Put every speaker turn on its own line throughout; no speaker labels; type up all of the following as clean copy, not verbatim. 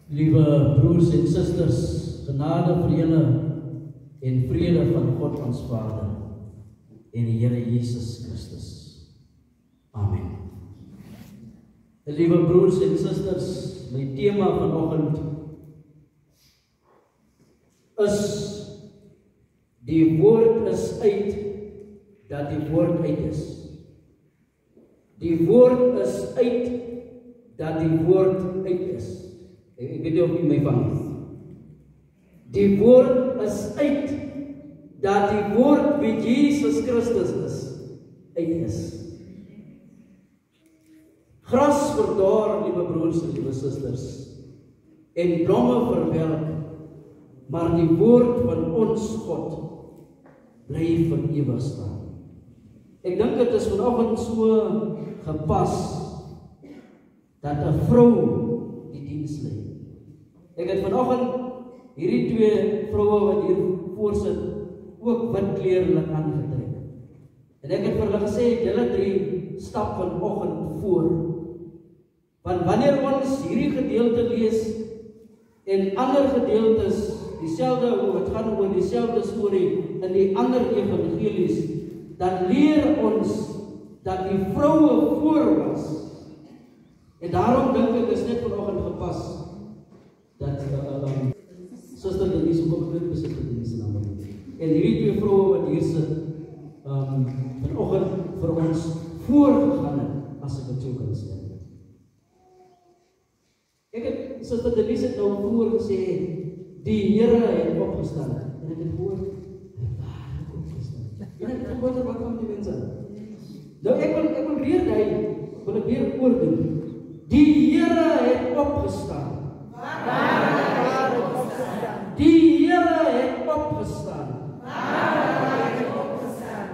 Liewe broers en susters, genade vir julle en vrede van God ons Vader en die Here Jesus Christus. Amen. Liewe broers en susters, my tema vanoggend is die woord is uit, dat die woord uit is. Die woord is uit, dat die woord uit is. Ek weet nie of jy my vang is. Die woord is uit, dat die woord wie Jesus Christus is, uit is. Gras verdor, liewe broers en liewe susters, en blomme verwelk, maar die woord van ons God bly vir ewig staan. Ek dink dit is vanoggend so gepas dat 'n vrou die diens lei. Ek het vanoggend hierdie twee vroue wat hier voorsit ook wit klere aangetrek. En ek het vir hulle gesê, julle drie stap vanoggend voor. Want wanneer ons hierdie gedeelte lees en ander gedeeltes dieselfde, het gaan oor dieselfde storie in die ander evangelies, dan leer ons dat die vroue voor was. En daarom dink ek is net vanoggend gepas dat suster Denise kom dit besit in die naam. En hierdie twee vroue wat hier sit vanoggend vir ons voorgegaan het, as ek dit so kan sê. Ek het suster Denise nou voor gesê, die Here het opgestaan. En ek het gehoor, waar het opgestaan? En ek het gehoor, wat kom die mense? Nou ek wil weer weer oordoen. Die Here het opgestaan. Waar het opgestaan? Die Here het opgestaan. Waar het opgestaan?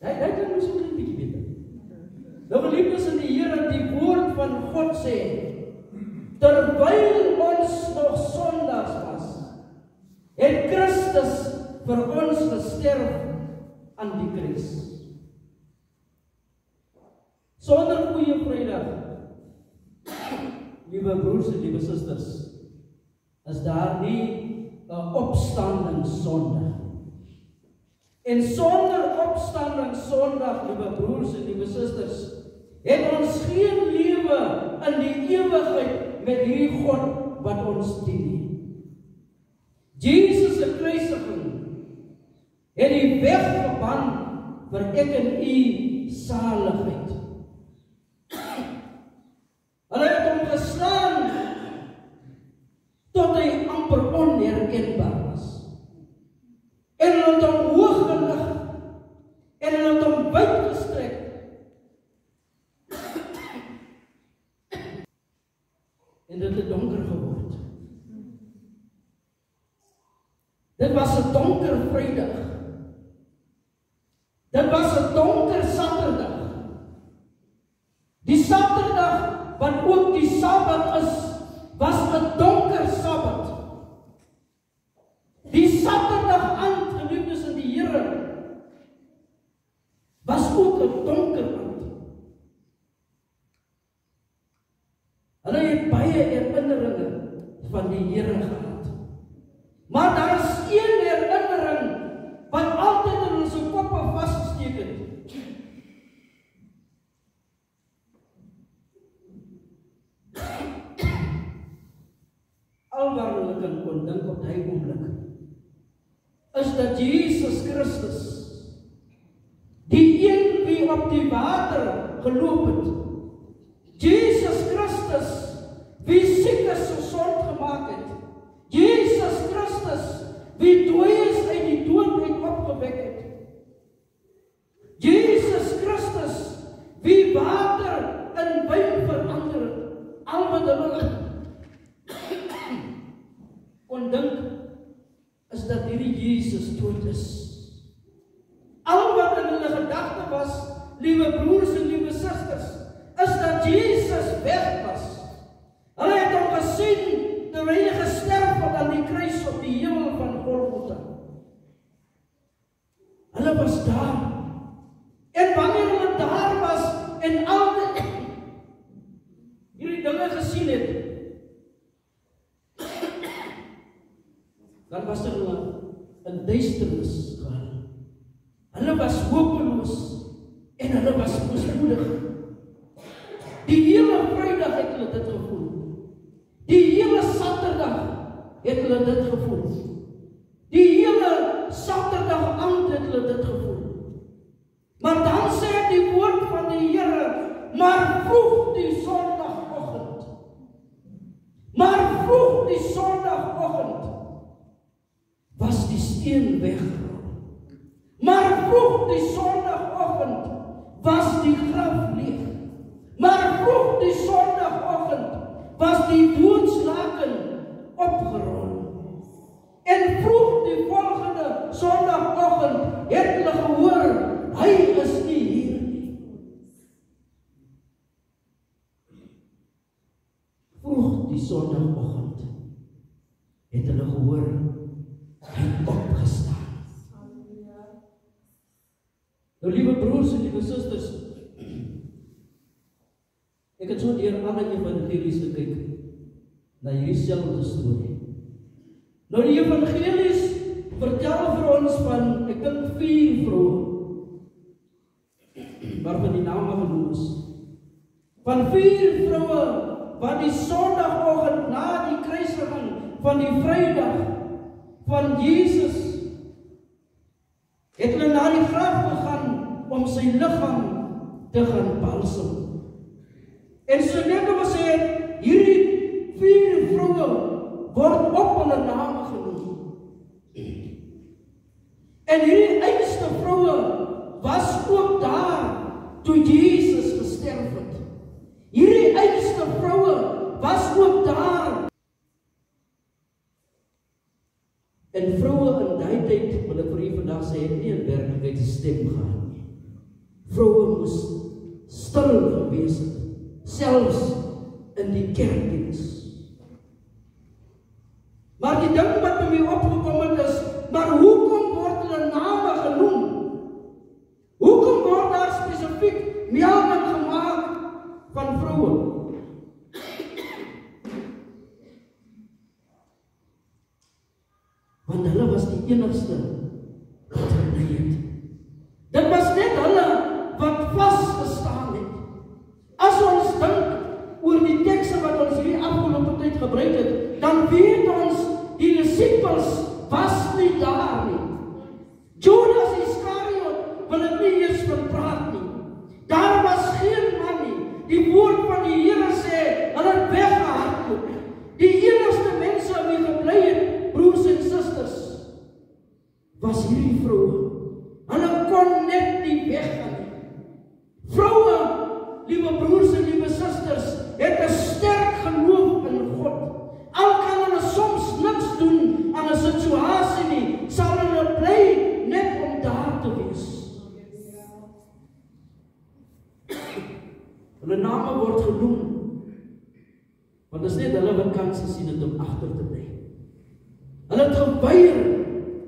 Hy kan ons ook 'n bietjie beter. Nou geliefdes in die Here, die woord van God sê, terwyl ons nog sondaars was, het Christus vir ons gesterf aan die kruis. Sonder goeie Vrydag, liewe broers en liewe susters, is daar nie 'n opstanding Sondag. En sonder opstanding Sondag, liewe broers en liewe susters, het ons geen lewe in die ewigheid met hierdie God wat ons dien. Jesus se kruisiging het die weg geban vir ek en u saligheid. Hulle het hom geslaan tot hy amper onherkenbaar was. En hulle het hom hoog gelig en hulle het hom wyd gestrek. En dit het donker geword. Dit was 'n donker Vrydag. Dit was 'n donker Saterdag. Die Saterdag wat ook die Sabbat is, was 'n donker Sabbat. Die Saterdag aand, geliefdes in die Here, was ook 'n donker aand. Hulle het baie herinneringe van die Here gehad. Maar daar is een herinnering wat altyd in ons koppe vasgesteek het. Alwaar hulle kon dink op die oomblik, is dat Jesus Christus, die een wie op die water geloop het, Jesus Christus, wie siekes gesond gemaak het, Jesus Christus, wie dooies uit die dood uit opgewek het, Jesus Christus, wie water in wyn verander het, al wat hulle kon dink, is dat hierdie Jesus dood is. Al wat in hulle gedagte was, liewe broers en liewe susters, is dat Jesus weg was. Hulle het hom gesien, terwyl hy gesterf het aan die kruis op die hemel van Golgotha. Hulle was daar. En wanneer hulle daar was, en al hierdie dinge gesien het, was hulle in duisternis gegaan. Hulle was hopeloos en hulle was mismoedig. Die hele Vrydag het hulle dit gevoel. Die hele Saterdag het hulle dit gevoel. Die hele Saterdag aand het hulle dit gevoel. Maar dan sê die woord van die Here, maar vroeg die Sondagoggend. Maar vroeg die Sondagoggend was die steen weggerol. Maar vroeg die Sondagoggend was die graf leeg. Maar vroeg die Sondagoggend was die doodslaken opgerol. En vroeg die volgende Sondagoggend het hulle gehoor, hy is nie hier nie. Vroeg die Sondagoggend het hulle gehoor, hy het opgestaan. Nou, liewe broers en liewe susters, ek het so deur alle evangelies gekyk na hierdie selfde storie. Nou, die evangelies vertel vir ons van, ek dink 4 vroue, waarvan die name genoem is. Van 4 vroue wat die Sondagoggend na die kruisiging van die Vrydag van Jesus het hulle na die graf gegaan om sy liggaam te gaan balsem. En so net as hy hierdie 4 vroue word op hulle name genoem. En hierdie eerste vroue was ook daar toe Jesus gesterf het. Hierdie eerste vroue was ook daar. En vroue in daai tyd, wil ek vir u vandag sê, het nie in werklikheid 'n stem gehad nie. Vroue moes stil gewees het, selfs in die kerkdiens. Maar die ding wat by my opgekom het is, maar hoekom word hulle name genoem? Hoekom word daar spesifiek melding gemaak van vroue? Want hulle was die enigste wat gebly het. Dit was net hulle wat vasgestaan het. As ons dink oor die tekste wat ons hierdie afgelope tyd gebruik het, dan weet ons die disippels was nie daar nie. Judas Iskariot wil ek nie eers van praat nie. Daar was geen man nie. Die woord van die Here sê, hulle het weggehardloop. Die enigste mense wie gebly het, broers en susters, was hierdie vroue. Hulle kon net nie weggaan nie. Vroue, liewe broers en liewe susters, het 'n sterk geloof in God. Al kan hulle soms niks doen aan 'n situasie nie, sal hulle bly net om daar te wees. Hulle name word genoem, want dit is net hulle wat kans gesien het om agter te bly. Hulle het geweier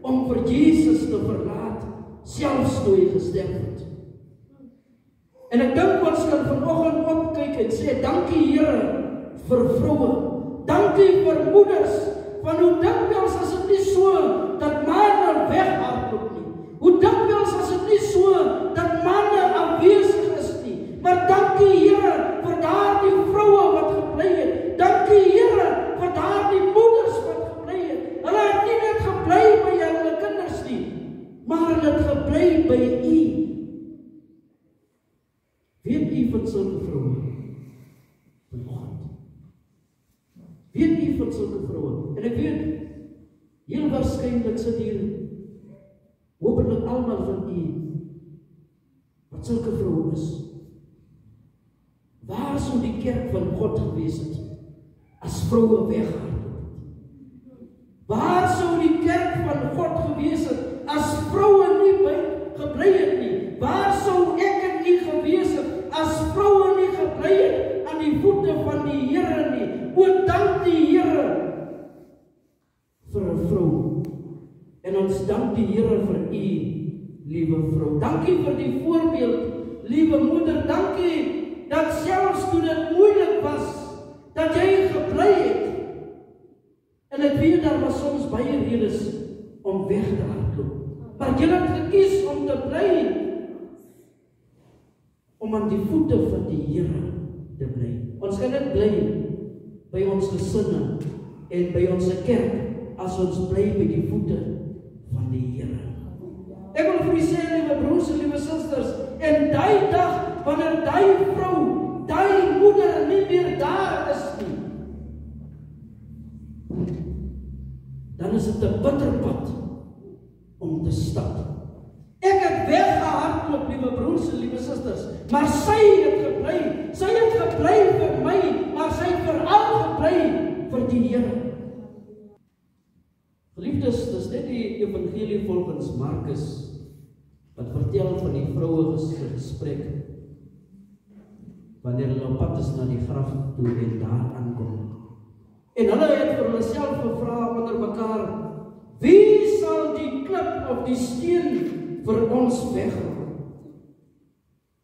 om vir Jesus te verlaat, selfs toe hy gesterf het. En ek dink ons kan vanoggend opkyk en sê, dankie Here vir vroue. Dankie vir moeders, van hoe dikwels as dit nie so, dat manne weghardloop nie. Hoe dikwels as dit nie so, dat manne afwesig is nie. Maar dankie Here vir daardie vroue wat gebly het. Dankie Here vir daardie moeders wat gebly het. Hulle het nie net gebly by hulle kinders nie, maar hulle het gebly by U. Weet U van sulke vroue? Vanoggend. Weet U van sulke vroue? En ek weet, heel waarskynlik sit hier, hopelik almal van U, wat sulke vroue is. Waar sou die kerk van God gewees het, as vroue weghardloop? Waar sou die kerk van God gewees het, as vroue nie gebly het nie? Waar sou ek en U gewees het, as vroue nie gebly het aan die voete van die Here nie? O, dank die Here vir 'n vrou. En ons dank die Here vir U, liewe vrou. Dankie vir die voorbeeld, liewe moeder. Dankie dat selfs toe dit moeilik was, dat jy gebly het. En ek weet daar was soms baie redes te hardloop. Maar julle het gekies om te bly, om aan die voete van die Here te bly. Ons gaan net bly by ons gesinne en by ons kerk, as ons bly by die voete van die Here. Ek wil vir u sê, liewe broers en liewe susters, en daai dag, wanneer daai vrou, daai moeder nie meer daar is nie, dan is dit 'n bitter pad om te stap. Ek het weggehardloop, liewe broers en liewe susters, maar sy het gebly vir my, maar sy het veral gebly vir die Here. Geliefdes, dis net die evangelie volgens Markus wat vertel van die vroue gesprek wanneer hulle op pad is na die graf toe en daar aankom. En hulle het vir hulle self gevra onder mekaar, wie sal die klip of die steen vir ons wegrol?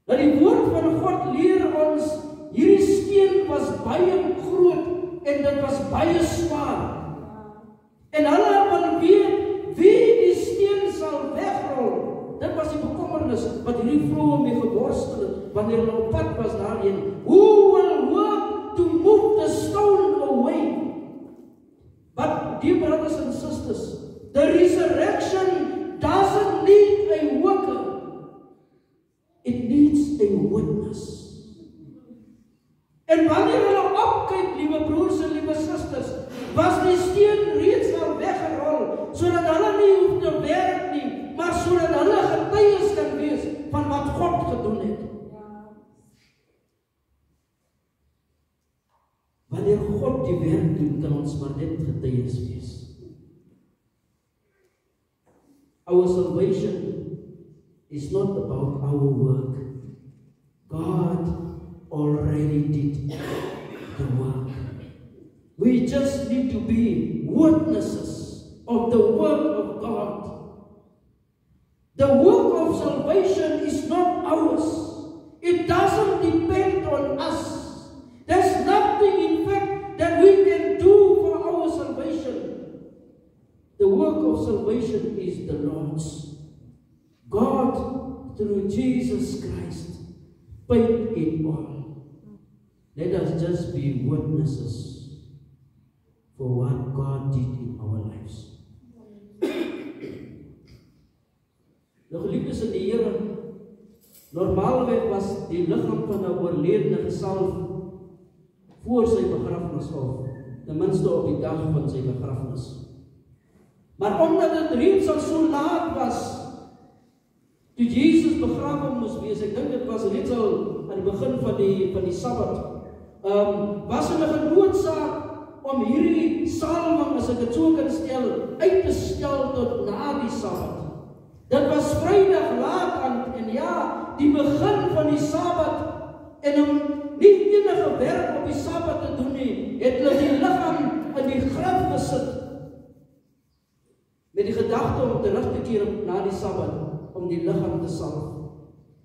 Dat die woord van God leer ons, hierdie steen was baie groot en dit was baie swaar. En hulle wil weet wie die steen sal wegrol. Dit was die bekommernis wat hierdie vroue mee geworstel het wanneer hulle op pad was daarheen. Who will work to move the stone away? But dear brothers and sisters, the resurrection doesn't need a worker. It needs a witness. En wanneer hulle opkyk, liewe broers en liewe susters, was die steen reeds al weggerol, sodat hulle nie hoef te werk nie, maar sodat hulle getuies kan wees van wat God gedoen het. Wanneer God die werk doen, kan ons maar net getuies wees. Our salvation is not about our work. God already did the work. We just need to be witnesses of the work of God. The work of salvation is not ours. It doesn't depend on us. There's nothing, in fact, that we can do for our salvation. The work of salvation is the Lord's. God, through Jesus Christ, paid it all. Let us just be witnesses for what God did in our lives. Nou geliefdes in die Here, normaalweg was die liggaam van 'n oorledene gesalf voor sy begrafnis of ten minste op die dag van sy begrafnis. Maar omdat dit reeds al so laat was, toe Jesus begrawe moes wees, ek dink dit was reeds al aan die begin van die Sabbat, was hulle genoodsaak om hierdie salwing, as ek dit so kan stel, uit te stel tot na die Sabbat. Dit was Vrydag laat aan, en ja, die begin van die Sabbat, en om nie enige werk op die Sabbat te doen nie, het hulle die liggaam in die graf gesit, met die gedagte om terug te keer na die Sabbat, om die liggaam te salf.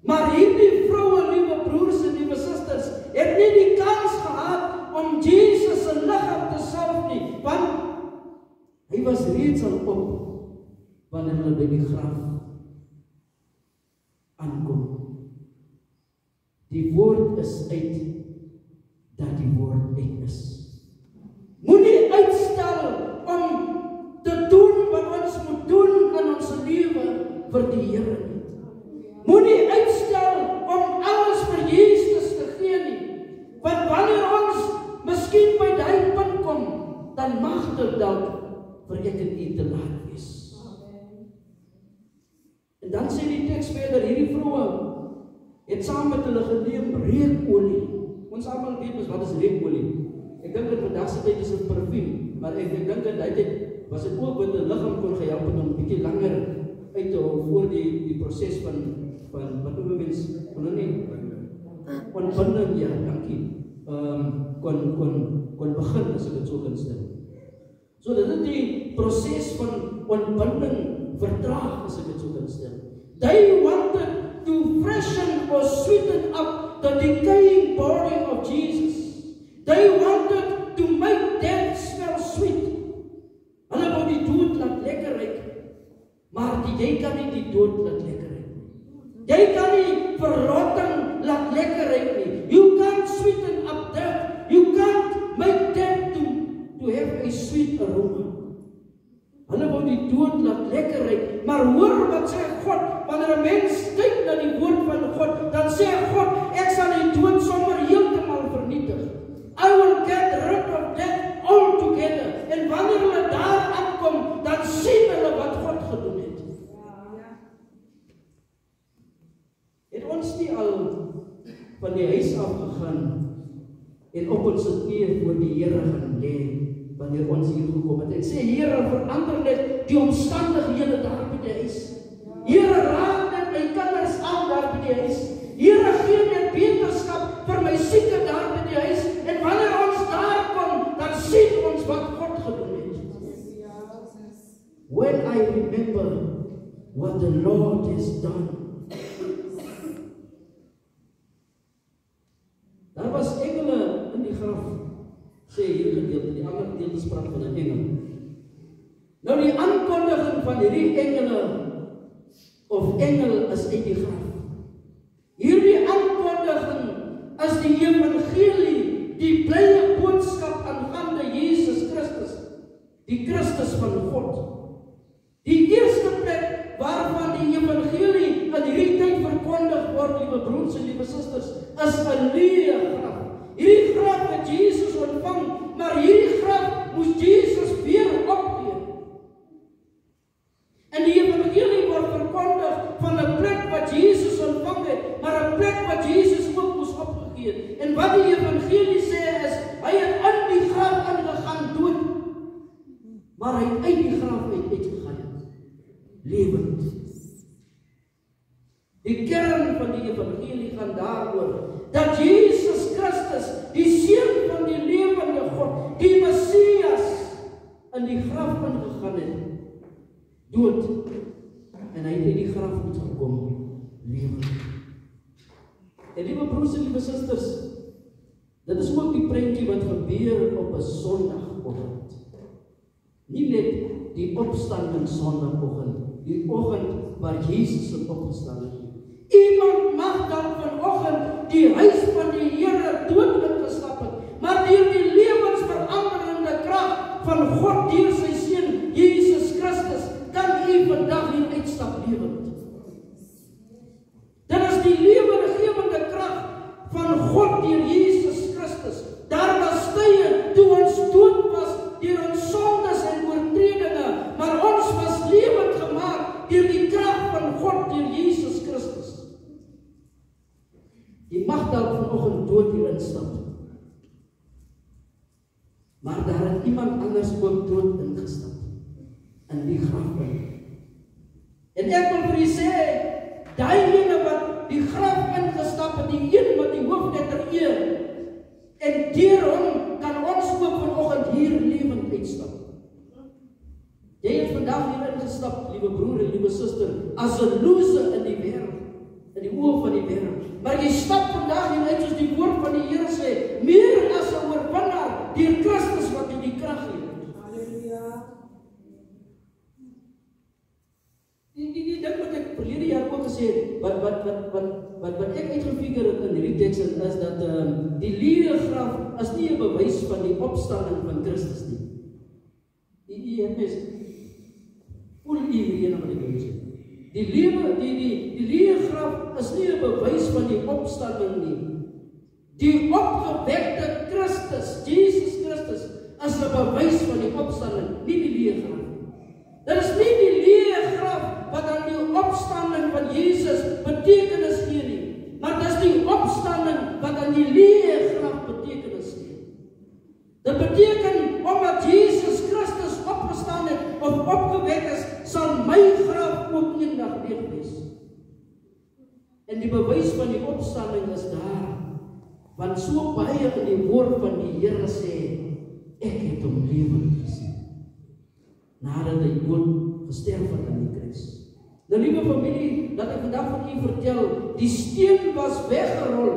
Maar hierdie vroue, liewe broers en liewe susters, het nie die kans gehad om Jesus se liggaam te salf nie, want hy was reeds al op wanneer hulle by die graf aankom. Die woord is uit, dat die woord uit is. Moenie uitstel om te doen wat ons moet doen in ons lewe vir die Here nie. Moenie uitstel om alles vir Jesus te gee nie. Want wanneer ons miskien by die punt kom, dan mag dit dalk vir ek en u te laat wees. En dan sê die teks verder, hierdie vroue het saam met hulle geneem reukolie. Ons almal weet mos wat is reukolie. Ek dink dit vandag se tyd is 'n parfuum, maar ek dink in daai tyd was dit ook wat 'n liggaam kon gehelp het om 'n bietjie langer uit te hou voor die proses van wat noem mens ontbinding, ja, dankie. Kon begin, as ek dit so kan stel. So dit het die proses van ontbinding vertraag, as ek dit so kan stel. They wanted to freshen or sweeten up the decaying body of Jesus. They wanted to make death smell sweet. Hulle wou die dood laat lekker ruik. jy kan nie die dood laat lekker ry nie. Jy kan nie verrotting laat lekker ry nie. You can't sweeten up death. You can't make death to have a sweet aroma. Hulle wou die dood laat lekker ry, maar hoor wat sê God, wanneer 'n mens kyk na die woord van God, dan sê God, ek sal die dood sommer heeltemal vernietig. I will get rid of death altogether. En wanneer hulle daar aankom, dan sien hulle wat God gedoen het. Het ons nie al van die huis afgegaan en op ons knieë voor die Here gaan lê wanneer ons hier gekom het en sê, Here, verander net die omstandighede daar by die huis. Here, raak net my kinders aan daar by die huis. Here, gee net beterskap vir my sieke daar by die huis. En wanneer ons daar kom, dan sien ons wat God gedoen het. When I remember what the Lord has done. Daar was engele in die graf, sê hierdie gedeelte, die ander gedeelte spraak van 'n engel. Nou die aankondiging van hierdie engel is uit die graf. Hierdie aankondiging is die evangelie, die blye boodskap aangaande Jesus Christus, die Christus van God. Die eerste plek waarvan die evangelie in hierdie tyd verkondig word, liewe broers en liewe susters, is 'n leë graf. Hierdie graf het Jesus ontvang, maar hierdie graf moes Jesus weer opgee. En die evangelie word verkondig van 'n plek wat Jesus ontvang het, maar 'n plek wat Jesus ook moes opgegee het. En wat die evangelie sê is, hy het in die graf ingegaan dood, maar hy het uit die graf uitgegaan, lewend. Die kern van die evangelie gaan daaroor, dat Jesus Christus, die Seun van die lewende God, die Messias, in die graf ingegaan het, dood, en hy het uit die graf uitgekom, lewend. En liewe broers en liewe susters, dit is ook die prentjie wat gebeur op 'n Sondagoggend. Nie net die opstanding Sondagoggend, die oggend waar Jesus opgestaan het. Iemand mag dan vanoggend die huis van die Here dood ingestap het, maar deur die lewensveranderende krag van God deur sy Seun Jesus Christus kan u vandag hier uitstap lewend. Dit is die lewendgewende krag van God deur Jesus Christus. Daar was tye toe ons dood was deur ons sondes en oortredinge, maar ons was lewend gemaak deur die krag van God deur Jesus Christus. Die mag dalk vanoggend dood hier instap, maar daar het iemand anders ook dood ingestap in die graf. En ek wil vir u sê, daai ene wat die graf ingestap het, die een met die hoofletter E, en deur hom kan ons ook vanoggend hier lewend uitstap. Jy het vandag hier ingestap, liewe broer en liewe suster, as 'n loser in die wêreld, in die oë van die wêreld. Maar jy stap vandag hier uit, soos die woord van die Here sê, meer as 'n oorwinnaar deur Christus wat in die krag het. Halleluja. Die ding wat ek verlede jaar ook gesê het, wat ek uitgefigure het in hierdie teks is dat die leë graf is nie 'n bewys van die opstanding van Christus nie. Die mens voel hierdie wat ek wil sê. Die leë graf is nie 'n bewys van die opstanding nie. Die opgewekte Christus, Jesus Christus, is 'n bewys van die opstanding, nie die leë graf. Dit is nie die leë graf wat aan die opstanding van Jesus betekenis gee nie, maar dit is die opstanding wat aan die leë graf betekenis gee. Dit beteken, omdat Jesus Christus opgestaan het of opgewek is, sal my graf ook eendag leeg wees. En die bewys van die opstanding is daar, want so baie in die woord van die Here sê, ek het hom lewend gesien, nadat hy dood gesterf het aan die kruis. Nou liewe familie, dat ek vandag van u vertel, die steen was weggerol.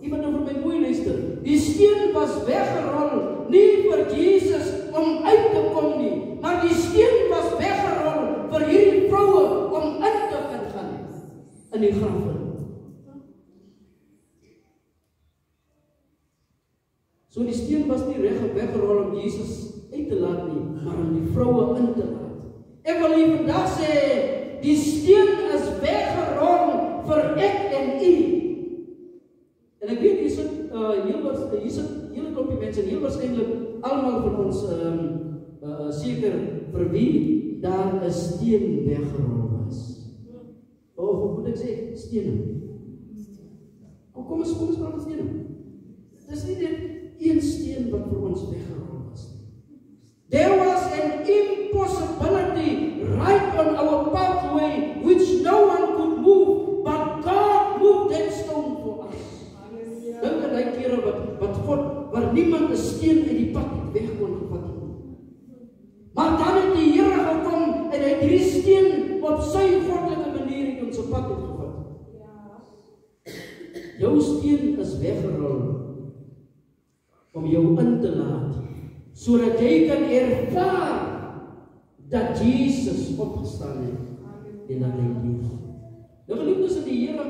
Iemand nou vir my mooi luister. Die steen was weggerol, nie vir Jesus om uit te kom nie, maar die steen was weggerol vir hierdie vroue om So die steen was nie reg weggerol om Jesus uit te laat nie, maar om die vroue in te laat. Ek wil hier vandag sê, die steen is weggerol vir ek en u. En ek weet, hier sit hele klompie mense, en heel waarskynlik almal van ons seker vir wie daar 'n steen weggerol was. Of hoe moet ek sê, stene. Kom ons praat van stene. Dis nie net een steen wat vir ons weggerol was. There was an impossibility right on our pathway which no one could move, but God moved that stone for us. Dink aan die kere wat God, waar niemand 'n steen uit die pad weg kon gevat het. Maar dan het die Here gekom en hy het die steen op sy goddelike manier in ons pad gevat. Jou steen is weggerol om jou in te laat, sodat jy kan ervaar dat Jesus opgestaan het en dat hy leef. Nou geliefdes in die Here,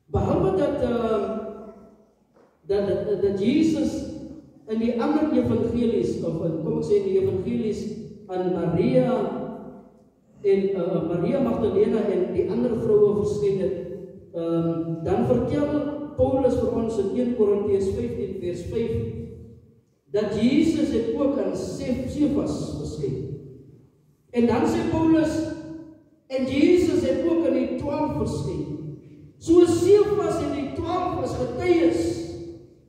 behalwe dat Jesus in die ander evangelies, of kom ek sê in die evangelies aan Maria Magdalena en die ander vroue verskyn het, dan vertel Paulus vir ons in 1 Korintiërs 15 vers 5 dat Jesus het ook aan Cephas verskyn. En dan sê Paulus, en Jesus het ook aan die 12 verskyn. So Cephas en die 12 is getuies,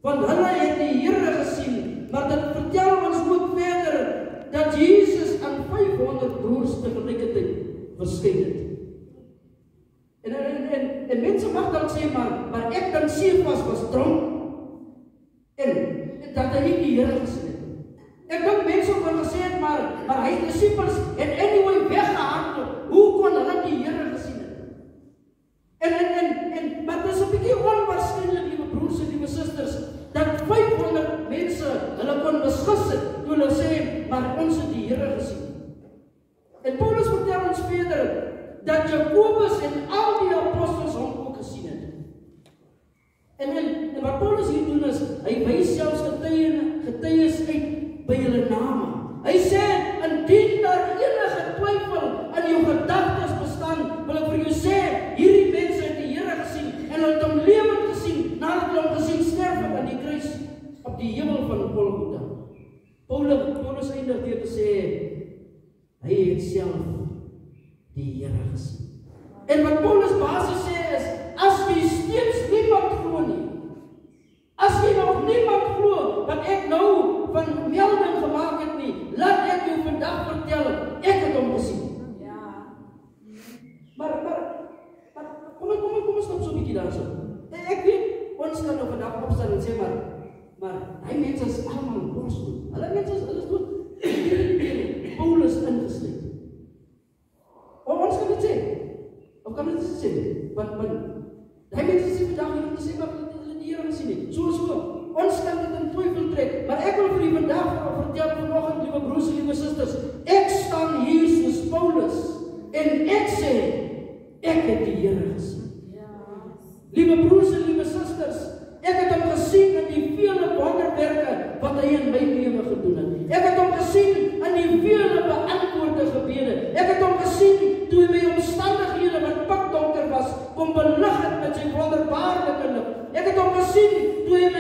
want hulle het die Here gesien, maar dit vertel ons ook verder dat Jesus aan 500 broers tegelijkertijd verskyn het. En mense mag dan sê, maar ek dan Cephas was dronk, en dat hy nie die Here gesien het. Ek dink mense ook al gesê het, maar hy disciples het anyway weggehardloop. Hoe kon hulle die Here gesien het? Maar dit is 'n bietjie onwaarskynlik, liewe broers en liewe susters, dat 500 mense hulle kon beskus het, toe hulle sê, maar ons het die Here gesien. En Paulus vertel ons verder, dat Jakobus en al die apostels hom ook gesien het. En wat Paulus hier doen is, hy wys selfs getuies uit by hulle name. Hy sê, indien daar enige twyfel in jou gedagtes bestaan, wil ek vir jou sê, hierdie mense het die Here gesien, en hulle het hom lewend gesien, nadat hulle hom gesien sterf aan die kruis, op die hemel van Golgotha. Paulus eindig deur te sê, hy het self die Here gesien. En wat Paulus basies sê is, as jy steeds niemand glo nie, as jy nog niemand glo, wat ek nou van melding gemaak het nie, laat ek jou vandag vertel, ek het hom gesien. Ja. Maar kom ons stop so 'n bietjie daar so. Ek weet, ons kan nou vandag opstaan en sê, maar hy mense is allemaal borsdood. Hulle mense is dood. Paulus ingesluit. Ons kan dit sê. Of kan dit sê? Want hy mense sê vandag hier om te sê, maar hulle die Here gesien het. So. Ons kan dit in twyfel trek. Maar ek wil vir u vandag vertel vanoggend, liewe broers en liewe susters, ek staan hier soos Paulus en ek sê, ek het die Here gesien. Liewe broers en liewe susters, ek het hom gesien in die vele wonderwerke wat hy in my lewe gedoen het. Ek het hom gesien in die vele beantwoorde gebede. Ek het hom gesien toe hy my omstandighede wat pikdonker was, kom belig het met sy wonderbaarlike lig. Ek het hom gesien toe ek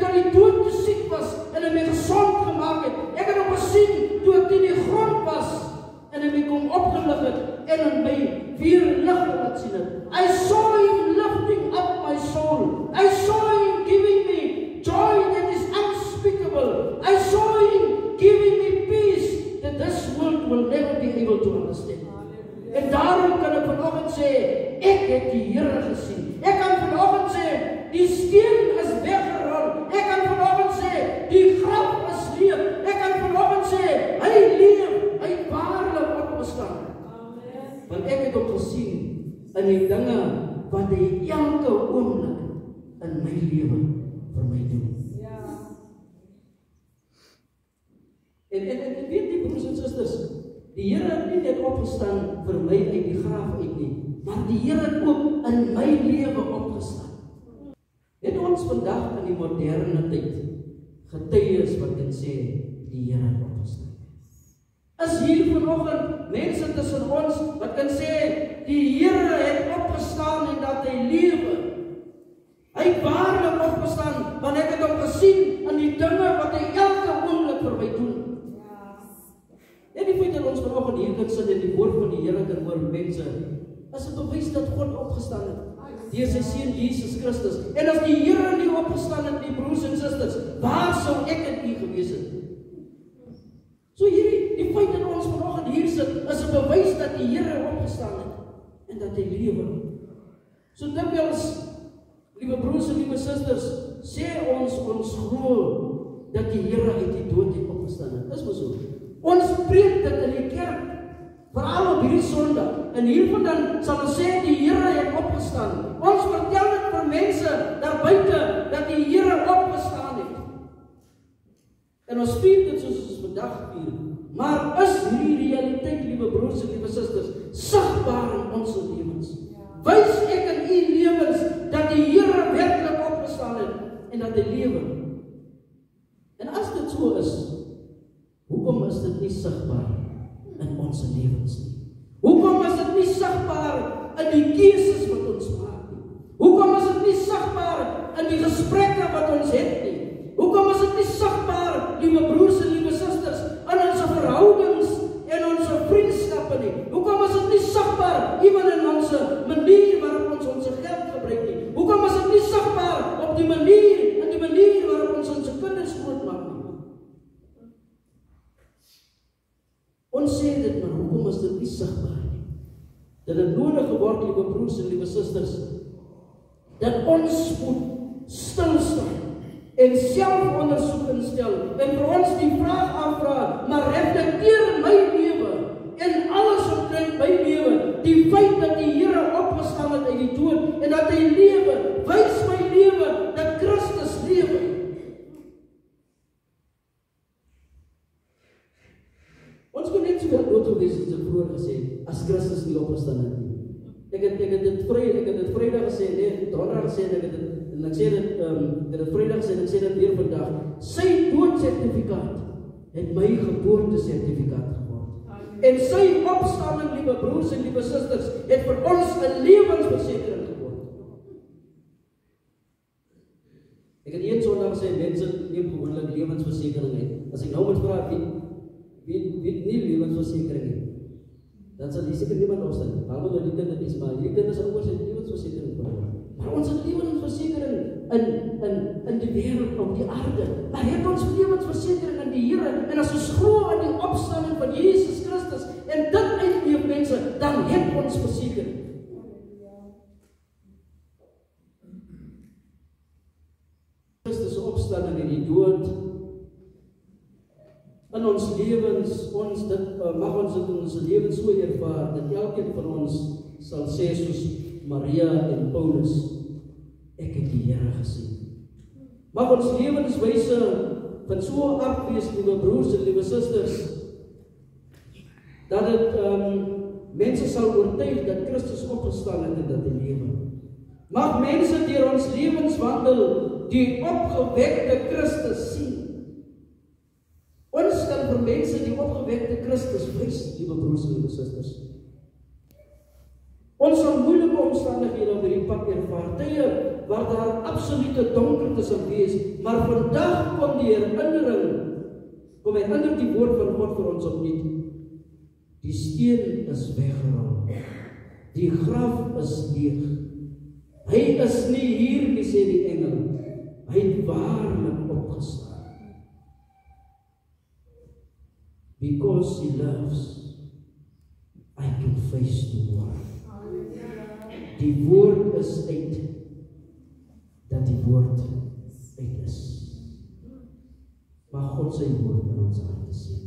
tot die dood te siek was en hy my gesond gemaak het. Ek het hom gesien toe ek in die grond was en hy my kom opgelig het en in my weer lig laat sien het. I saw him lifting up my soul. I saw him giving me joy that is unspeakable. I saw him giving me peace that this world will never be able to understand. En daarom kan ek vanoggend sê, ek het die Here gesien. Ek kan vanoggend sê, die steen is weggerol. Ek kan vanoggend sê, die graf is leeg. Ek kan vanoggend sê, hy leef, hy waarlik opgestaan. Want ek het hom gesien in die dinge wat hy elke oomblik in my lewe vir my doen. Ja. En weet die broers en susters, die Here het nie net opgestaan vir my uit die graf uit nie, maar die Here het ook in my lewe opgestaan. Net ons vandag in die moderne tyd getuies wat kan sê die Here het opgestaan? Is hier vanoggend mense tussen ons wat kan sê die Here het opgestaan en dat hy lewe? Hy het waarlik opgestaan, want ek het hom gesien in die dinge wat hy elke oomblik vir my doen. En die feit dat ons vanoggend hier kan sit en die woord van die Here kan hoor mense, is 'n bewys dat God opgestaan het deur sy seun Jesus Christus. En as die Here nie opgestaan het nie, broers en susters, waar sou ek en u gewees het? So die feit dat ons vanoggend hier sit, is 'n bewys dat die Here opgestaan het en dat hy lewe. So dikwels, liewe broers en liewe susters, sê ons glo dat die Here uit die dood het opgestaan het. Dis mos so. Ons preek dit in die kerk, veral op hierdie Sondag. En hiervandaan sal ons sê die Here het opgestaan. Ons vertel dit vir mense daar buite dat die Here opgestaan het. En ons vier dit soos ons vandag vier. Maar is hierdie realiteit, liewe broers en liewe susters, sigbaar in ons lewens? Wys ek in u lewens dat die Here werklik opgestaan het en dat hy lewe? En as dit so is, hoekom is dit nie sigbaar in ons lewens nie? Hoekom is dit nie sigbaar in die keuses wat ons maak nie? Hoekom is dit nie sigbaar in die gesprekke wat ons het nie? Hoekom is dit nie sigbaar, liewe broers en liewe susters, in ons verhoudings en ons vriendskappe nie? Hoekom is dit nie sigbaar ewen in ons manier waarop ons geld gebruik nie? Hoekom is dit nie sigbaar op die manier waarop ons kinders grootmaak nie? Ons sê dit, maar hoekom is dit nie sigbaar nie? Dat het nodig geword, liewe broers en liewe susters, dat ons moet stilstaan en selfondersoek instel en vir ons die vraag aanvra, maar reflekteer my lewe en alles omtrent my lewe, die feit dat die Here opgestaan het uit die dood en dat hy lewe, wys my lewe dat Christus lewe. Ons kon net soveel dood gewees het, soos vroeër gesê, as Christus nie opgestaan het nie. Ek het dit Vrydag gesê, nee, Donderdag gesê, ek het dit Vrydag gesê, en ek sê dit weer vandag. Sy doodsertifikaat het my geboortesertifikaat geword. En sy opstanding, liewe broers en liewe susters, het vir ons 'n lewensversekering geword. Ek het een Sondag gesê, mense neem gewoonlik lewensversekering uit. As ek nou moet vra, wie nie lewensversekering het, dan sal die seker niemand opstaan. Behalwe dat die kinders, maar die kinders sal oor sy lewensversekering verloor. Maar ons het lewensversekering in die wêreld, op die aarde. Maar het ons lewensversekering in die Here. En as ons glo in die opstanding van Jesus Christus en dit uitleef mense, dan het ons versekering. Christus opstanding en die dood in ons lewens, mag ons dit in ons lewens so ervaar, dat elkeen van ons sal sê soos Maria en Paulus, ek het die Here gesien. Mag ons lewenswyse van so afwees, liewe broers en liewe susters, dat dit mense sal oortuig dat Christus opgestaan het en dat hy lewe. Mag mense deur ons lewenswandel die opgewekte Christus sien. Ons kan vir mense die opgewekte Christus wys, liewe broers en liewe susters. Ons sal moeilike omstandighede op hierdie pad ervaar, tye waar daar absolute donkerte sal wees, maar vandag kom die herinnering, kom herinner die woord van God vir ons opnuut. Die steen is weggerol, die graf is leeg. Hy is nie hier nie, sê die engel, hy het waarlik opgestaan. Because he loves, I can face tomorrow. Die woord is uit, dat die woord uit is. Maar God sy woord in ons harte sien.